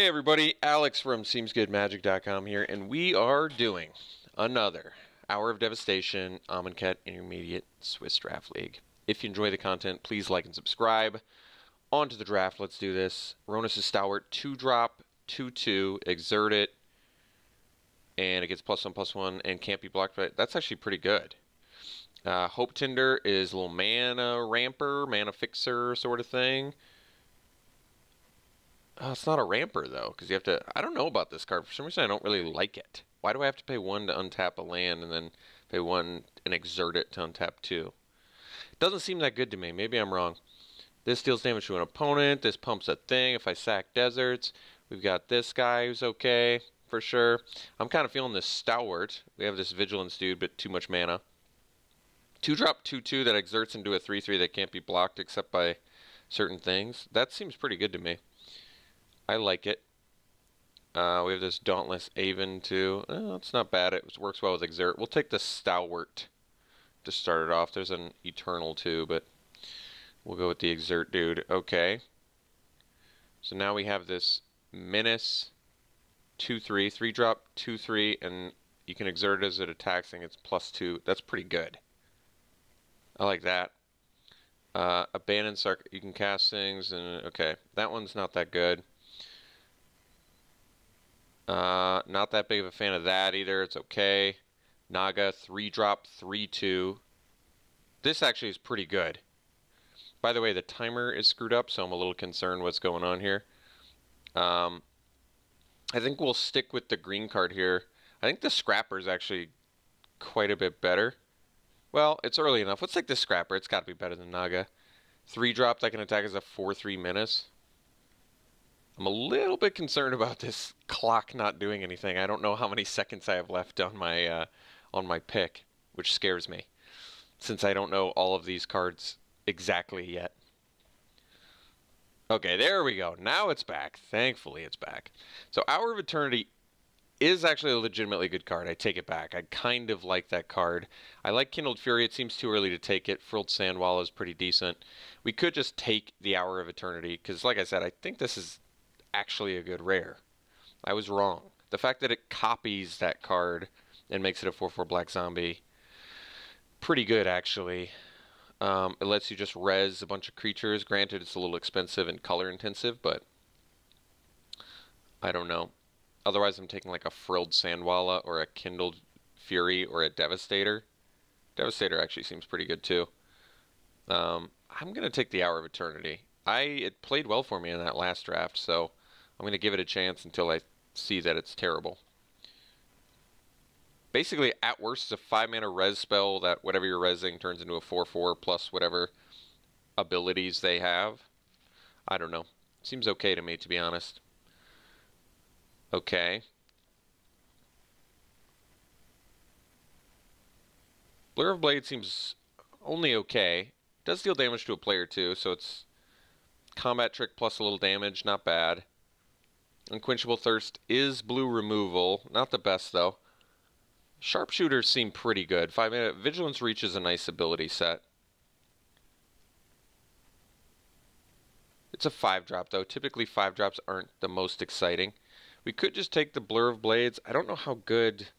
Hey everybody, Alex from SeemsGoodMagic.com here, and we are doing another Hour of Devastation Amonkhet Intermediate Swiss Draft League. If you enjoy the content, please like and subscribe. On to the draft, let's do this. Ronus is Stalwart, 2-drop, 2-2, exert it, and it gets +1/+1 and can't be blocked by it. That's actually pretty good. Hope Tinder is a little mana ramper, mana fixer sort of thing. It's not a ramper, though, because you have to... I don't know about this card. For some reason, I don't really like it. Why do I have to pay 1 to untap a land and then pay 1 and exert it to untap 2? It doesn't seem that good to me. Maybe I'm wrong. This deals damage to an opponent. This pumps a thing if I sack deserts. We've got this guy who's okay, for sure. I'm kind of feeling this Stalwart. We have this Vigilance dude, but too much mana. 2-drop, 2-2 that exerts into a 3-3 that can't be blocked except by certain things. That seems pretty good to me. I like it. We have this Dauntless Aven too. It's not bad. It works well with Exert. We'll take the Stalwart to start it off. There's an Eternal too, but we'll go with the Exert dude. Okay. So now we have this Menace 2-3, 3-drop, 2-3, and you can exert it as it attacks and it's +2. That's pretty good. I like that. Abandon Sark. You can cast things, and okay, that one's not that good. Not that big of a fan of that either. It's okay. Naga, 3-drop, 3-2. This actually is pretty good. By the way, the timer is screwed up, so I'm a little concerned what's going on here. I think we'll stick with the green card here. I think the Scrapper is actually quite a bit better. Well, it's early enough. Let's take the Scrapper. It's got to be better than Naga. 3-drop that can attack as a 4-3 menace. I'm a little bit concerned about this clock not doing anything. I don't know how many seconds I have left on my pick, which scares me, since I don't know all of these cards exactly yet. Okay, there we go. Now it's back. Thankfully, it's back. So Hour of Eternity is actually a legitimately good card. I take it back. I kind of like that card. I like Kindled Fury. It seems too early to take it. Frilled Sandwall is pretty decent. We could just take the Hour of Eternity, because like I said, I think this is actually a good rare. I was wrong. The fact that it copies that card and makes it a 4/4 black zombie, pretty good actually. It lets you just res a bunch of creatures. Granted, it's a little expensive and color intensive, but I don't know. Otherwise, I'm taking like a Frilled Sandwalla or a Kindled Fury or a Devastator. Devastator actually seems pretty good too. I'm going to take the Hour of Eternity. It played well for me in that last draft, so I'm going to give it a chance until I see that it's terrible. Basically, at worst, it's a 5-mana res spell that whatever you're resing turns into a 4/4 plus whatever abilities they have. I don't know. Seems okay to me, to be honest. Okay. Blur of Blade seems only okay. Does deal damage to a player too, so it's combat trick plus a little damage, not bad. Unquenchable Thirst is blue removal, not the best though. Sharpshooters seem pretty good. 5-mana Vigilance Reach is a nice ability set. It's a 5-drop though. Typically 5-drops aren't the most exciting. We could just take the Blur of Blades. I don't know how good.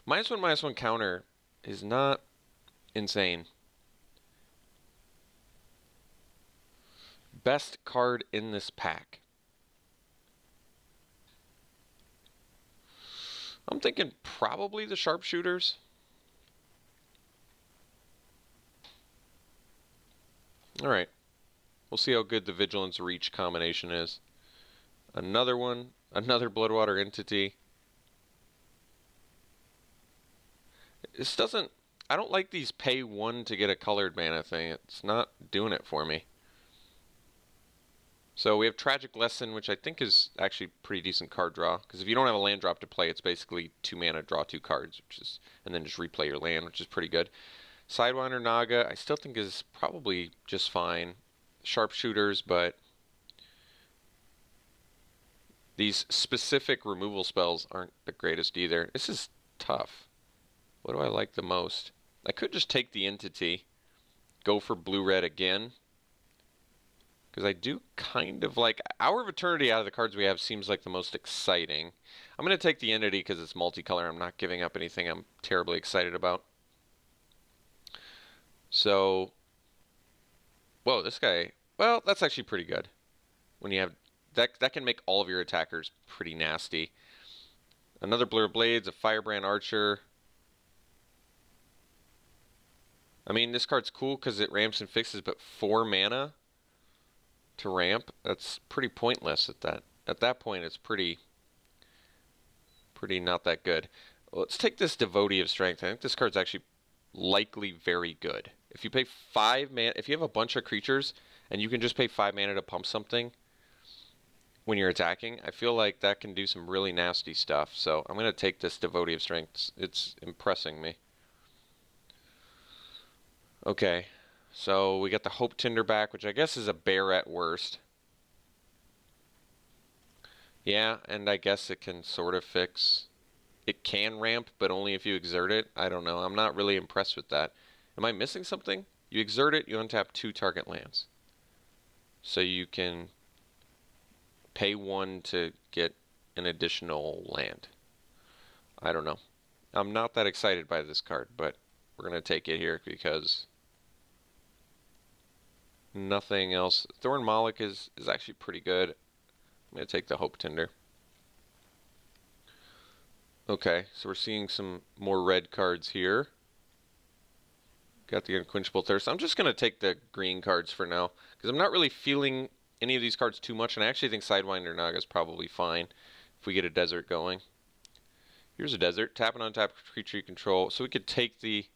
-1/-1 counter is not insane. Best card in this pack. I'm thinking probably the Sharpshooters. Alright. We'll see how good the Vigilance Reach combination is. Another one. Another Bloodwater Entity. This doesn't... I don't like these pay 1 to get a colored mana thing. It's not doing it for me. So we have Tragic Lesson, which I think is actually pretty decent card draw. Because if you don't have a land drop to play, it's basically 2 mana, draw 2 cards, and then just replay your land, which is pretty good. Sidewinder Naga, I still think is probably just fine. Sharpshooters, but these specific removal spells aren't the greatest either. This is tough. What do I like the most? I could just take the Entity, go for blue-red again, Because I do kind of like... Hour of Eternity out of the cards we have seems like the most exciting. I'm going to take the Entity because it's multicolor. I'm not giving up anything I'm terribly excited about. So... Whoa, this guy... Well, that's actually pretty good. When you have... That can make all of your attackers pretty nasty. Another Blur Blades, a Firebrand Archer. I mean, this card's cool because it ramps and fixes, but 4 mana to ramp, that's pretty pointless at that point. It's pretty not that good. Let's take this Devotee of Strength. I think this card's actually likely very good. If you pay 5 mana, if you have a bunch of creatures and you can just pay 5 mana to pump something when you're attacking, I feel like that can do some really nasty stuff. So I'm going to take this Devotee of Strength. It's impressing me. Okay, so we got the Hope Tinder back, which I guess is a bear at worst. Yeah, and I guess it can sort of fix. It can ramp, but only if you exert it. I don't know. I'm not really impressed with that. Am I missing something? You exert it, you untap 2 target lands. So you can pay 1 to get an additional land. I don't know. I'm not that excited by this card, but we're going to take it here because... nothing else. Thorn Moloch is actually pretty good. I'm going to take the Hope Tinder. Okay, so we're seeing some more red cards here. Got the Unquenchable Thirst. I'm just going to take the green cards for now, because I'm not really feeling any of these cards too much, and I actually think Sidewinder Naga is probably fine if we get a desert going. Here's a desert. Tap and untap creature you control. So we could take the...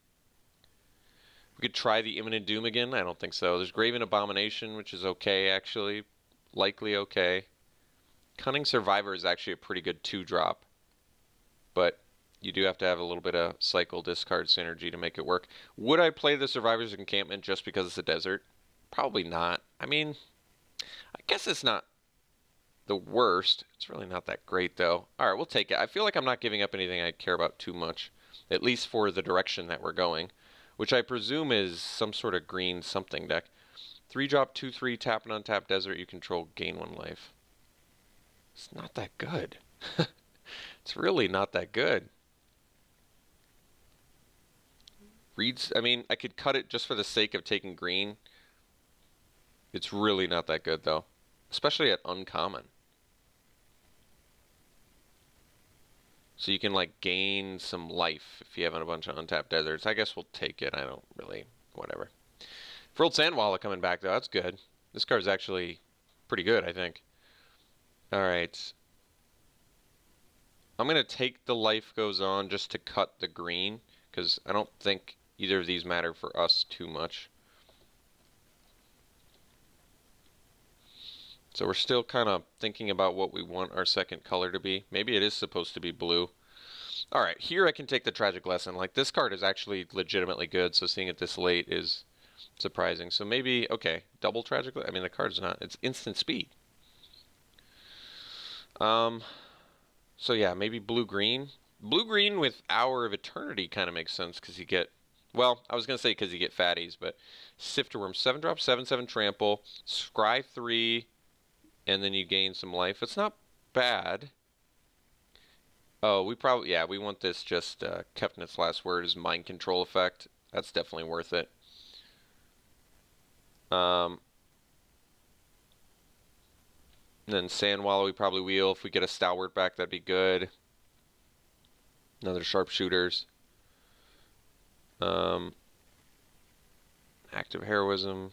we could try the Imminent Doom again. I don't think so. There's Graven Abomination, which is okay, actually. Likely okay. Cunning Survivor is actually a pretty good 2-drop. But you do have to have a little bit of cycle discard synergy to make it work. Would I play the Survivor's Encampment just because it's a desert? Probably not. I mean, I guess it's not the worst. It's really not that great, though. Alright, we'll take it. I feel like I'm not giving up anything I care about too much. At least for the direction that we're going. Which I presume is some sort of green something deck. 3-drop, 2/3, tap and untap desert. You control, gain 1 life. It's not that good. It's really not that good. Reads, I mean, I could cut it just for the sake of taking green. It's really not that good, though. Especially at uncommon. So you can, like, gain some life if you have a bunch of untapped deserts. I guess we'll take it. I don't really... whatever. Frilled Sandwalla coming back, though. That's good. This card's actually pretty good, I think. Alright. I'm going to take the Life Goes On just to cut the green, because I don't think either of these matter for us too much. So we're still kind of thinking about what we want our second color to be. Maybe it is supposed to be blue. Alright, here I can take the Tragic Lesson. Like, this card is actually legitimately good, so seeing it this late is surprising. So maybe, okay, double Tragic Lesson. I mean, the card's not, it's instant speed. So yeah, maybe blue-green. Blue-green with Hour of Eternity kind of makes sense, because you get, well, I was going to say because you get fatties, but Sifterworm, 7-drop, 7/7 trample, Scry 3, and then you gain some life. It's not bad. Oh, we probably, yeah, we want this just, Kefnit's Last Word is Mind Control effect. That's definitely worth it. And then Sandwalla we probably wheel. If we get a Stalwart back, that'd be good. Another Sharpshooters. Active Heroism.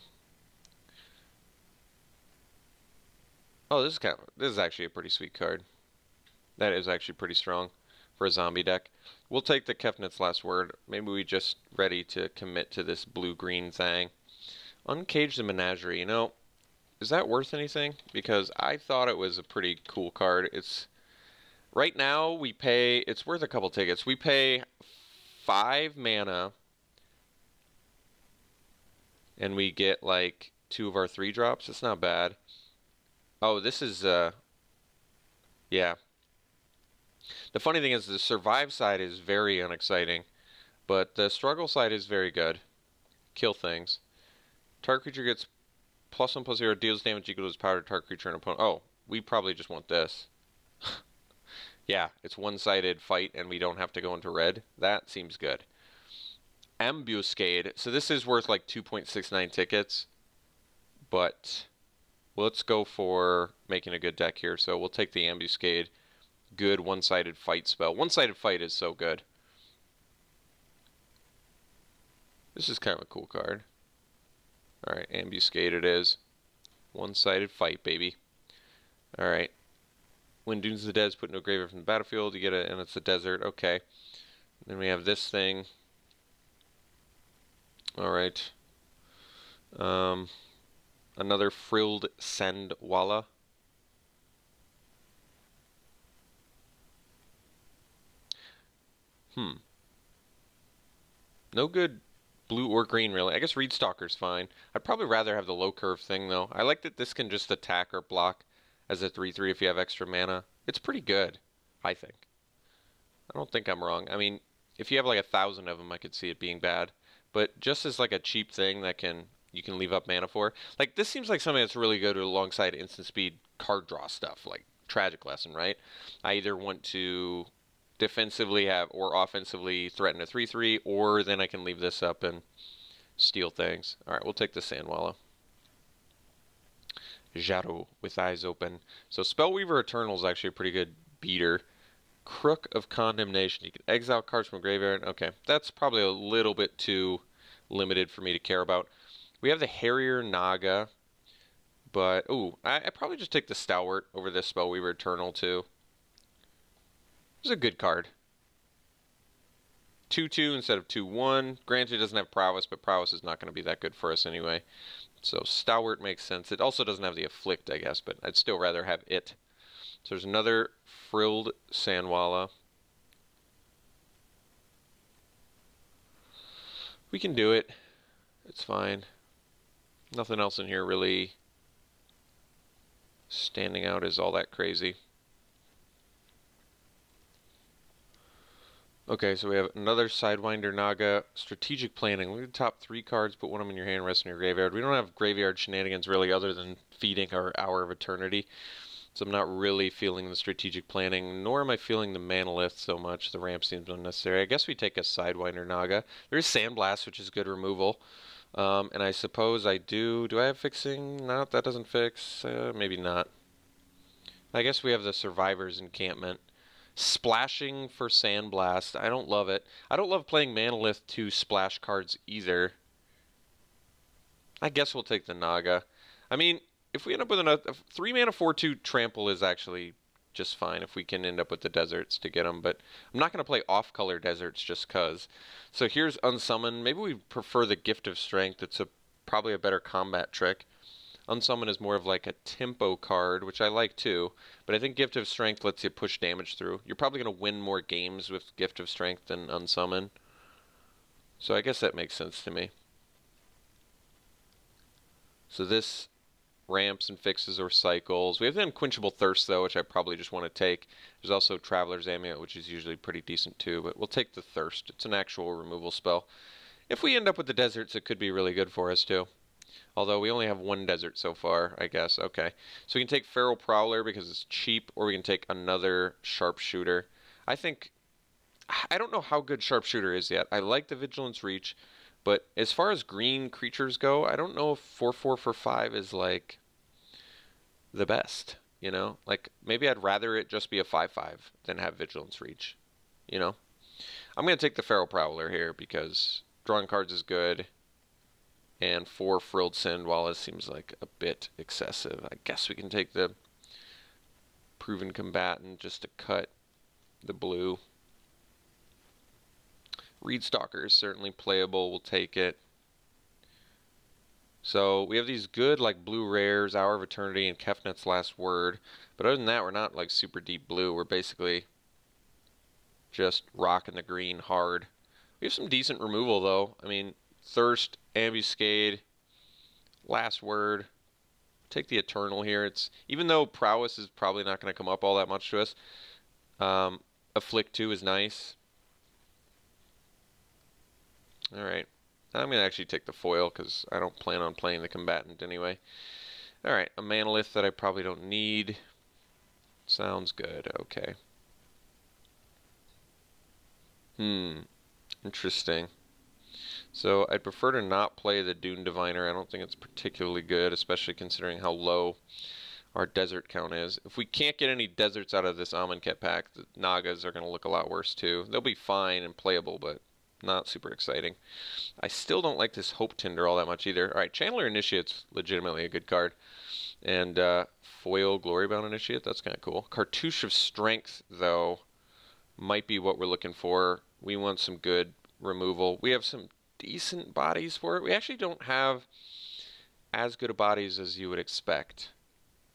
Oh, this is actually a pretty sweet card. That is actually pretty strong for a zombie deck. We'll take the Kefnit's Last Word. Maybe we just ready to commit to this blue-green thing. Uncage the Menagerie. You know, is that worth anything? Because I thought it was a pretty cool card. It's right now we pay. It's worth a couple tickets. We pay 5 mana, and we get like 2 of our 3-drops. It's not bad. Oh, this is yeah. The funny thing is the survive side is very unexciting, but the struggle side is very good. Kill things. Target creature gets +1/+0 deals damage equal to its power to target creature and opponent. Oh, we probably just want this. Yeah, it's one-sided fight and we don't have to go into red. That seems good. Ambuscade. So this is worth like 2.69 tickets. But let's go for making a good deck here. So we'll take the Ambuscade. Good one-sided fight spell. One-sided fight is so good. This is kind of a cool card. Alright, Ambuscade it is. One-sided fight, baby. Alright. When Dunes of the Dead is put into a graveyard from the battlefield, you get it, and it's a desert. Okay. Then we have this thing. Alright. Another Frilled Sandwalla. No good blue or green, really. I guess Reedstalker's fine. I'd probably rather have the low curve thing, though. I like that this can just attack or block as a 3/3 if you have extra mana. It's pretty good, I think. I don't think I'm wrong. I mean, if you have like 1,000 of them, I could see it being bad. But just as like a cheap thing that you can leave up mana for. Like, this seems like something that's really good alongside instant speed card draw stuff, like Tragic Lesson, right? I either want to defensively have or offensively threaten a 3/3, or then I can leave this up and steal things. Alright, we'll take the Sandwalla. Jaro with eyes open. So Spellweaver Eternal is actually a pretty good beater. Crook of Condemnation. You can exile cards from a graveyard. Okay, that's probably a little bit too limited for me to care about. We have the Harrier Naga, but ooh, I probably just take the Stalwart over this Spellweaver Eternal too. It's a good card. 2/2 instead of 2/1. Granted, it doesn't have Prowess, but Prowess is not going to be that good for us anyway. So Stalwart makes sense. It also doesn't have the Afflict, I guess, but I'd still rather have it. So there's another Frilled Sandwalla. We can do it. It's fine. Nothing else in here really standing out as all that crazy. Okay, so we have another Sidewinder Naga. Strategic Planning. Look at the top 3 cards, put one of them in your hand, rest in your graveyard. We don't have graveyard shenanigans really other than feeding our Hour of Eternity. So I'm not really feeling the Strategic Planning, nor am I feeling the Manalith so much. The ramp seems unnecessary. I guess we take a Sidewinder Naga. There's Sandblast, which is good removal. And I suppose I do. Do I have fixing? No, that doesn't fix. Maybe not. I guess we have the Survivor's Encampment. Splashing for Sandblast. I don't love it. I don't love playing Manalith to splash cards either. I guess we'll take the Naga. I mean, if we end up with a 3 mana 4/2 trample is actually just fine if we can end up with the deserts to get them, but I'm not going to play off-color deserts just cuz. So here's Unsummon. Maybe we prefer the Gift of Strength. It's probably a better combat trick. Unsummon is more of like a tempo card, which I like too, but I think Gift of Strength lets you push damage through. You're probably going to win more games with Gift of Strength than Unsummon. So I guess that makes sense to me. So this ramps and fixes or cycles. We have the Unquenchable Thirst, though, which I probably just want to take. There's also Traveler's Amulet, which is usually pretty decent, too, but we'll take the Thirst. It's an actual removal spell. If we end up with the deserts, it could be really good for us, too. Although we only have 1 desert so far, I guess. Okay. So we can take Feral Prowler because it's cheap, or we can take another Sharpshooter. I don't know how good Sharpshooter is yet. I like the Vigilance Reach, but as far as green creatures go, I don't know if 4/4 for 5 is like the best, you know? Like, maybe I'd rather it just be a 5/5 than have Vigilance Reach, you know? I'm going to take the Feral Prowler here because drawing cards is good, and 4 Frilled Sandwalla seems like a bit excessive. I guess we can take the Proven Combatant just to cut the blue. Reedstalker is certainly playable. We'll take it. So we have these good like blue rares, Hour of Eternity, and Kefnet's Last Word. But other than that, we're not like super deep blue. We're basically just rocking the green hard. We have some decent removal though. I mean, Thirst, Ambuscade, Last Word. Take the Eternal here. It's even though Prowess is probably not going to come up all that much to us. Afflict 2 is nice. Alright. I'm going to actually take the foil because I don't plan on playing the combatant anyway. Alright, a manolith that I probably don't need. Sounds good, okay. Interesting. So I'd prefer to not play the Dune Diviner. I don't think it's particularly good, especially considering how low our desert count is. If we can't get any deserts out of this Amonkhet pack, the Nagas are going to look a lot worse too. They'll be fine and playable, but not super exciting. I still don't like this Hope Tinder all that much either. Alright, Chandler Initiate's legitimately a good card. And foil Glorybound Initiate, that's kind of cool. Cartouche of Strength, though, might be what we're looking for. We want some good removal. We have some decent bodies for it. We actually don't have as good of bodies as you would expect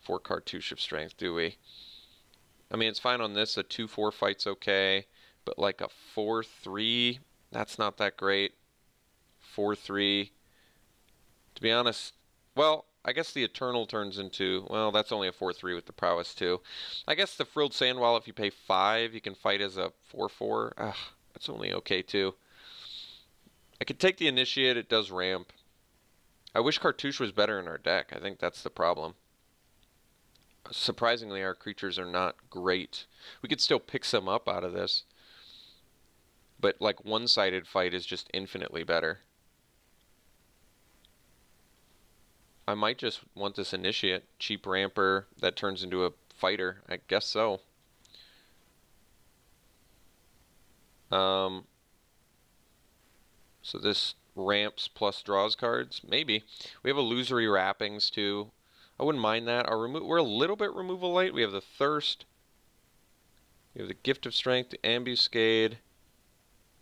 for Cartouche of Strength, do we? I mean, it's fine on this. A 2-4 fight's okay, but like a 4-3, that's not that great. 4-3, to be honest, well, I guess the Eternal turns into, well, that's only a 4-3 with the prowess too. I guess the Frilled Sandwall, if you pay 5, you can fight as a 4-4. That's only okay too. I could take the Initiate, it does ramp. I wish Cartouche was better in our deck. I think that's the problem. Surprisingly, our creatures are not great. We could still pick some up out of this. But like one-sided fight is just infinitely better. I might just want this Initiate. Cheap ramper that turns into a fighter. I guess so. So this ramps plus draws cards? Maybe. We have Illusory Wrappings too. I wouldn't mind that. We're a little bit removal light. We have the Thirst. We have the Gift of Strength, the Ambuscade,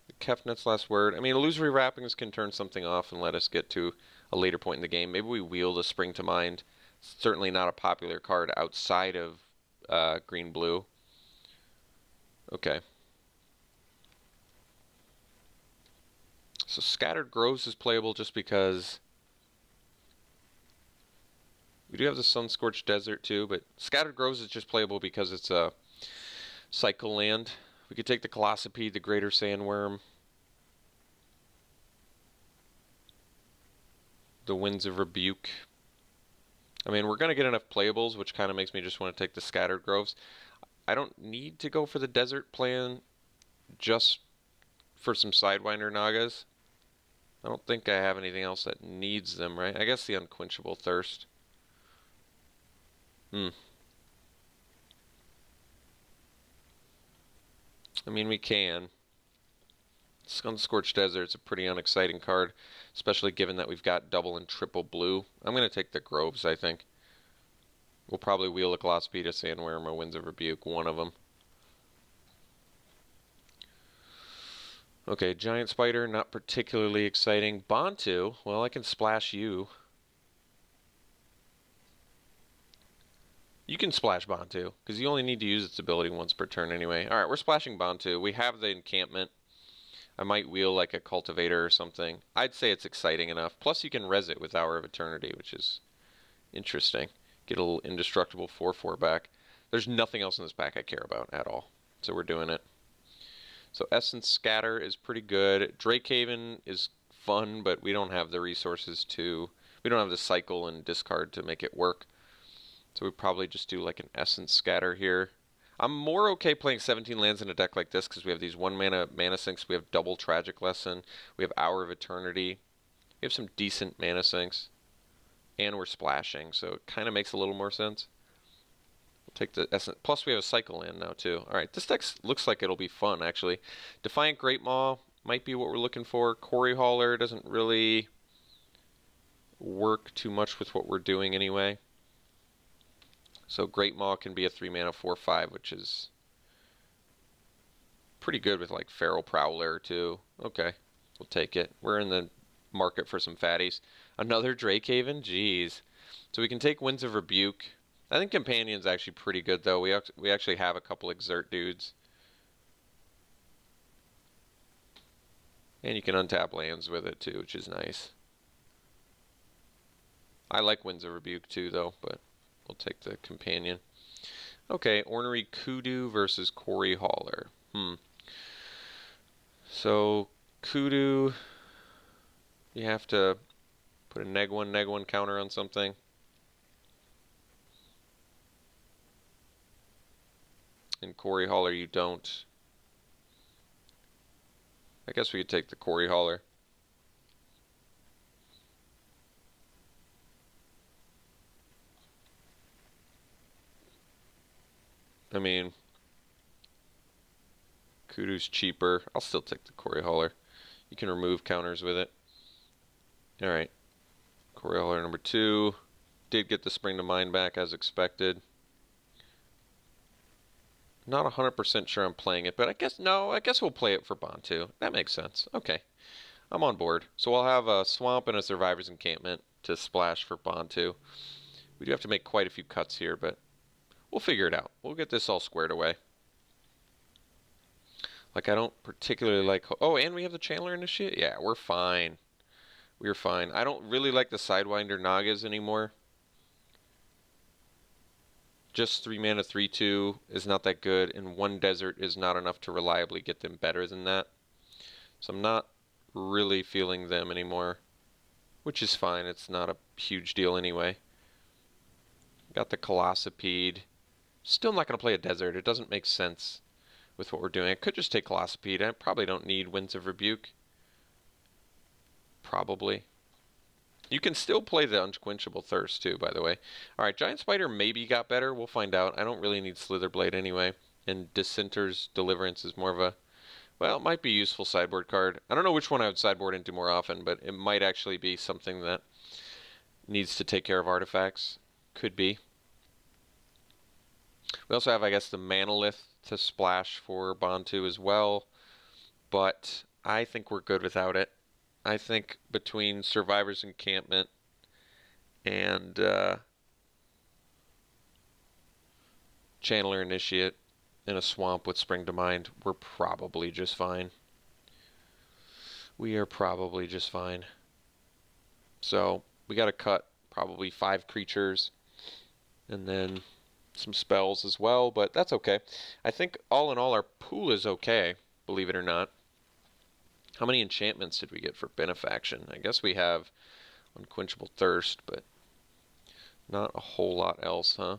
the Kefnet's Last Word. I mean, Illusory Wrappings can turn something off and let us get to a later point in the game. Maybe we wield a Spring to Mind. It's certainly not a popular card outside of green-blue. Okay. So Scattered Groves is playable just because we do have the Sun-Scorched Desert too, but Scattered Groves is just playable because it's a cycle land. We could take the Colossopede, the Greater Sandworm, the Winds of Rebuke. I mean, we're going to get enough playables, which kind of makes me just want to take the Scattered Groves. I don't need to go for the Desert plan just for some Sidewinder Nagas. I don't think I have anything else that needs them, right? I guess the Unquenchable Thirst. I mean, we can. Sun-Scorched Desert is a pretty unexciting card, especially given that we've got double and triple blue. I'm going to take the Groves, I think. We'll probably wheel a Colossopede, a Sandworm, a Winds of Rebuke, one of them. Okay, Giant Spider, not particularly exciting. Bantu, well, I can splash you. You can splash Bantu, because you only need to use its ability once per turn anyway. Alright, we're splashing Bantu. We have the encampment. I might wheel like a Cultivator or something. I'd say it's exciting enough. Plus you can res it with Hour of Eternity, which is interesting. Get a little indestructible 4-4 back. There's nothing else in this pack I care about at all. So we're doing it. So Essence Scatter is pretty good. Drakehaven is fun, but we don't have the resources to... We don't have the cycle and discard to make it work. So we probably just do like an Essence Scatter here. I'm more okay playing 17 lands in a deck like this because we have these 1-mana sinks. We have double Tragic Lesson. We have Hour of Eternity. We have some decent mana sinks. And we're splashing, so it kind of makes a little more sense. We'll take the Essence. Plus we have a cycle land now too. Alright, this deck looks like it'll be fun actually. Defiant Great Maw might be what we're looking for. Quarry Hauler doesn't really work too much with what we're doing anyway. So Great Maw can be a 3-mana 4-5, which is pretty good with like Feral Prowler too. Okay, we'll take it. We're in the market for some fatties. Another Drakehaven? Jeez. So we can take Winds of Rebuke. I think Companion's actually pretty good though. We actually have a couple Exert dudes. And you can untap lands with it too, which is nice. I like Winds of Rebuke too though, but we'll take the Companion. Okay, Ornery Kudu versus Quarry Hauler. So Kudu You have to put a neg 1 counter on something. In Quarry Hauler, you don't. I guess we could take the Quarry Hauler. I mean, Kudu's cheaper. I'll still take the Quarry Hauler. You can remove counters with it. Alright. Quarry Hauler number 2. Did get the Spring to Mind back as expected. Not 100% sure I'm playing it, but I guess we'll play it for Bond 2. That makes sense. Okay. I'm on board. So we'll have a Swamp and a Survivor's Encampment to splash for Bond 2. We do have to make quite a few cuts here, but we'll figure it out. We'll get this all squared away. Like, I don't particularly like... Oh, and we have the Chandler Initiate? Yeah, we're fine. We're fine. I don't really like the Sidewinder Nagas anymore. Just 3 mana, 3/2 is not that good, and 1 desert is not enough to reliably get them better than that. So I'm not really feeling them anymore, which is fine. It's not a huge deal anyway. Got the Colossipede. Still not going to play a desert. It doesn't make sense with what we're doing. I could just take Colossipede. I probably don't need Winds of Rebuke. Probably. You can still play the Unquenchable Thirst too, by the way. Alright, Giant Spider maybe got better. We'll find out. I don't really need Slitherblade anyway. And Dissenter's Deliverance is more of a... Well, it might be a useful sideboard card. I don't know which one I would sideboard into more often, but it might actually be something that needs to take care of artifacts. Could be. We also have, I guess, the Manalith to splash for Bond 2 as well. But I think we're good without it. I think between Survivor's Encampment and Chandler Initiate and a Swamp with Spring to Mind, we're probably just fine. We are probably just fine. So we got to cut probably 5 creatures and then some spells as well, but that's okay. I think all in all our pool is okay, believe it or not. How many enchantments did we get for Benefaction? I guess we have Unquenchable Thirst, but not a whole lot else, huh?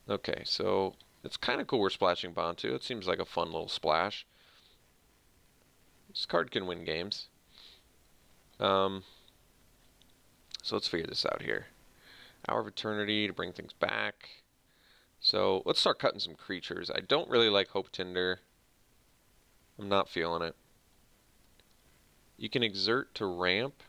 Okay, so it's kind of cool we're splashing Bond 2. It seems like a fun little splash. This card can win games. So let's figure this out here. Hour of Eternity to bring things back. So let's start cutting some creatures. I don't really like Hope Tinder. I'm not feeling it. You can exert to ramp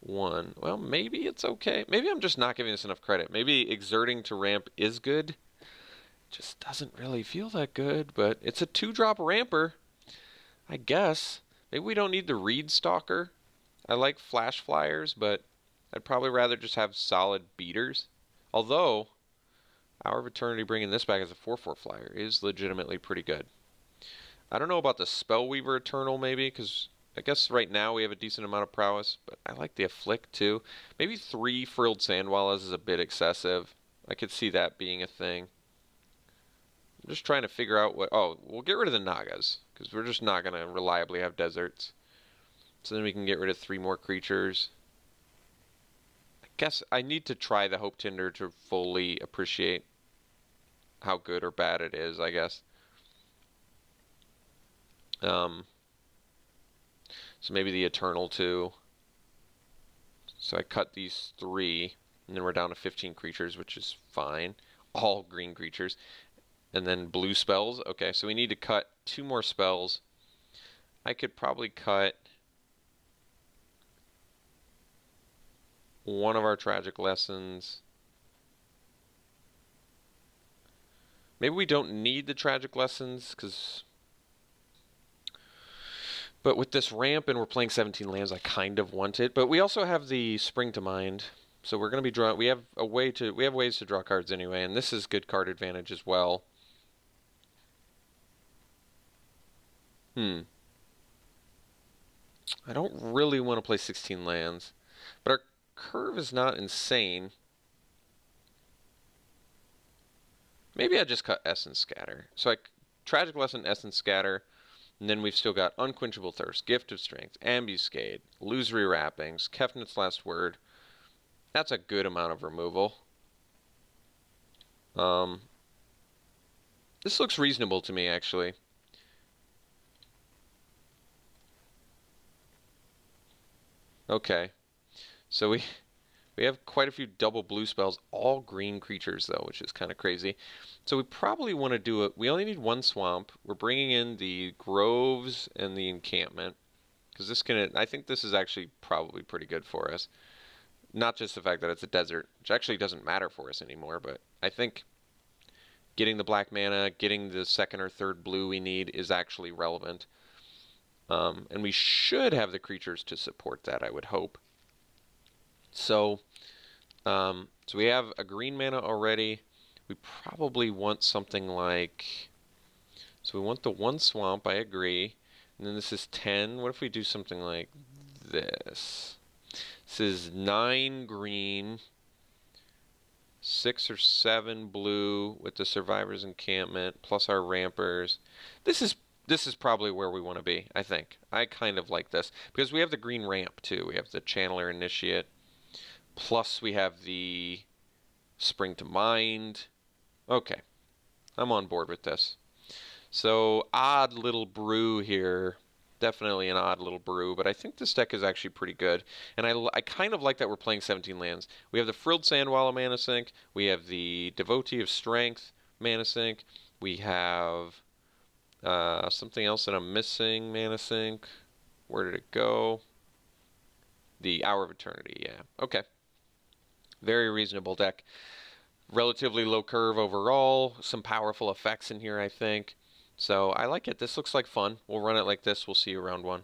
1. Well, maybe it's okay. Maybe I'm just not giving this enough credit. Maybe exerting to ramp is good. Just doesn't really feel that good, but it's a 2-drop ramper, I guess. Maybe we don't need the Reed Stalker. I like Flash Flyers, but I'd probably rather just have solid beaters. Although, Hour of Eternity bringing this back as a 4/4 flyer is legitimately pretty good. I don't know about the Spellweaver Eternal maybe, because I guess right now we have a decent amount of prowess, but I like the Afflict too. Maybe 3 Frilled Sandwallas is a bit excessive. I could see that being a thing. I'm just trying to figure out what... Oh, we'll get rid of the Nagas, because we're just not going to reliably have deserts. So then we can get rid of 3 more creatures. I guess I need to try the Hope Tinder to fully appreciate how good or bad it is, I guess. So maybe the Eternal too. So I cut these 3, and then we're down to 15 creatures, which is fine. All green creatures. And then blue spells. Okay, so we need to cut 2 more spells. I could probably cut one of our Tragic Lessons. Maybe we don't need the Tragic Lessons, because... But with this ramp and we're playing 17 lands, I kind of want it. But we also have the Spring to Mind, so we're going to be drawing... We have ways to draw cards anyway, and this is good card advantage as well. I don't really want to play 16 lands, but our curve is not insane. Maybe I just cut Essence Scatter. So I Tragic Lesson, Essence Scatter, And then we've still got Unquenchable Thirst, Gift of Strength, Ambuscade, Illusory Wrappings, Kefnit's Last Word. That's a good amount of removal. This looks reasonable to me, actually. Okay. So we have quite a few double blue spells, all green creatures though, which is kind of crazy. So we probably want to do it. We only need one swamp. We're bringing in the groves and the encampment because I think this is actually probably pretty good for us. Not just the fact that it's a desert, which actually doesn't matter for us anymore, but I think getting the black mana, getting the second or third blue we need is actually relevant. And we should have the creatures to support that, I would hope. So we have a green mana already. We probably want something like... So we want the one swamp, I agree. And then this is 10. What if we do something like this? This is 9 green, 6 or 7 blue with the Survivor's Encampment, plus our Rampers. This is probably where we want to be, I think. I kind of like this. Because we have the green ramp, too. We have the Channeler Initiate. Plus we have the Spring to Mind. Okay. I'm on board with this. So, odd little brew here. Definitely an odd little brew, but I think this deck is actually pretty good. And I kind of like that we're playing 17 lands. We have the Frilled Sandwallow mana sink. We have the Devotee of Strength mana sink. We have something else that I'm missing mana sink. Where did it go? The Hour of Eternity, yeah. Okay. Very reasonable deck. Relatively low curve overall. Some powerful effects in here, I think. So I like it. This looks like fun. We'll run it like this. We'll see you round 1.